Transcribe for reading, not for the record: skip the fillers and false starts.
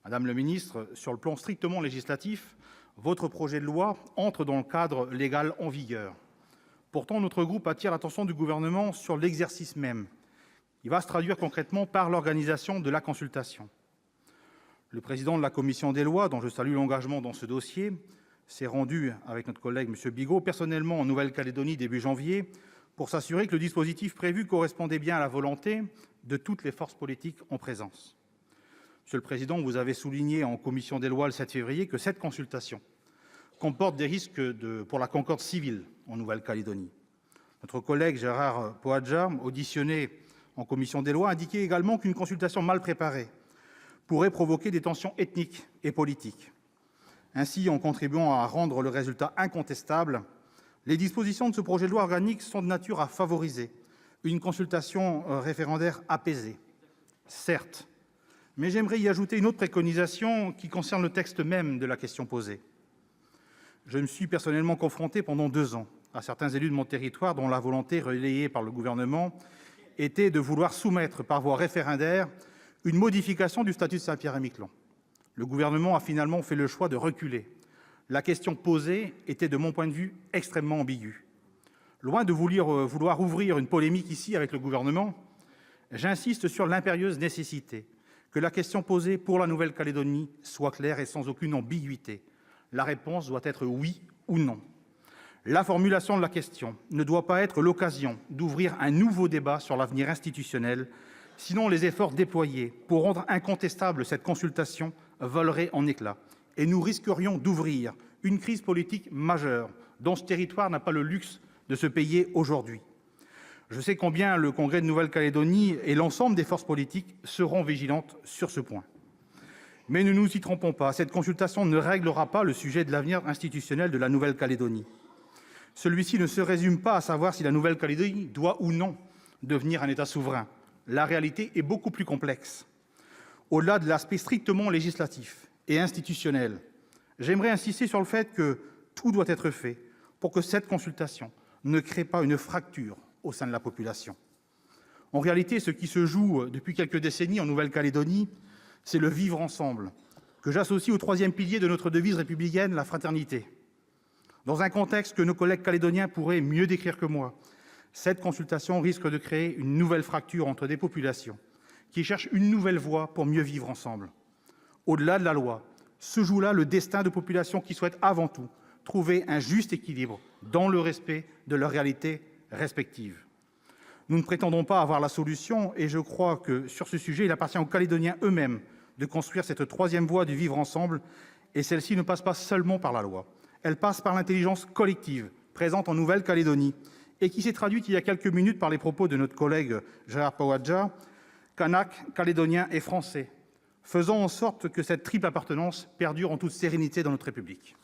Madame le ministre, sur le plan strictement législatif, votre projet de loi entre dans le cadre légal en vigueur. Pourtant, notre groupe attire l'attention du Gouvernement sur l'exercice même. Il va se traduire concrètement par l'organisation de la consultation. Le président de la commission des lois, dont je salue l'engagement dans ce dossier, s'est rendu avec notre collègue M. Bigot personnellement en Nouvelle-Calédonie début janvier pour s'assurer que le dispositif prévu correspondait bien à la volonté de toutes les forces politiques en présence. Monsieur le Président, vous avez souligné en commission des lois le 7 février que cette consultation comporte des risques pour la concorde civile en Nouvelle-Calédonie. Notre collègue Gérard Poadja, auditionné en commission des lois, indiquait également qu'une consultation mal préparée pourrait provoquer des tensions ethniques et politiques. Ainsi, en contribuant à rendre le résultat incontestable, les dispositions de ce projet de loi organique sont de nature à favoriser une consultation référendaire apaisée. Certes, mais j'aimerais y ajouter une autre préconisation qui concerne le texte même de la question posée. Je me suis personnellement confronté pendant 2 ans à certains élus de mon territoire dont la volonté relayée par le gouvernement était de vouloir soumettre par voie référendaire une modification du statut de Saint-Pierre-et-Miquelon. Le gouvernement a finalement fait le choix de reculer. La question posée était, de mon point de vue, extrêmement ambiguë. Loin de vouloir ouvrir une polémique ici avec le gouvernement, j'insiste sur l'impérieuse nécessité que la question posée pour la Nouvelle-Calédonie soit claire et sans aucune ambiguïté. La réponse doit être oui ou non. La formulation de la question ne doit pas être l'occasion d'ouvrir un nouveau débat sur l'avenir institutionnel, sinon les efforts déployés pour rendre incontestable cette consultation voleraient en éclats et nous risquerions d'ouvrir une crise politique majeure dont ce territoire n'a pas le luxe de se payer aujourd'hui. Je sais combien le Congrès de Nouvelle-Calédonie et l'ensemble des forces politiques seront vigilantes sur ce point. Mais ne nous y trompons pas, cette consultation ne réglera pas le sujet de l'avenir institutionnel de la Nouvelle-Calédonie. Celui-ci ne se résume pas à savoir si la Nouvelle-Calédonie doit ou non devenir un État souverain. La réalité est beaucoup plus complexe. Au-delà de l'aspect strictement législatif et institutionnel, j'aimerais insister sur le fait que tout doit être fait pour que cette consultation ne crée pas une fracture au sein de la population. En réalité, ce qui se joue depuis quelques décennies en Nouvelle-Calédonie, c'est le vivre ensemble, que j'associe au 3e pilier de notre devise républicaine, la fraternité. Dans un contexte que nos collègues calédoniens pourraient mieux décrire que moi, cette consultation risque de créer une nouvelle fracture entre des populations qui cherchent une nouvelle voie pour mieux vivre ensemble. Au-delà de la loi, se joue là le destin de populations qui souhaitent avant tout trouver un juste équilibre dans le respect de leurs réalités respectives. Nous ne prétendons pas avoir la solution et je crois que sur ce sujet, il appartient aux Calédoniens eux-mêmes de construire cette 3e voie du vivre ensemble et celle-ci ne passe pas seulement par la loi. Elle passe par l'intelligence collective présente en Nouvelle-Calédonie et qui s'est traduite il y a quelques minutes par les propos de notre collègue Gérard Poadja, kanak, calédonien et français, faisant en sorte que cette triple appartenance perdure en toute sérénité dans notre République.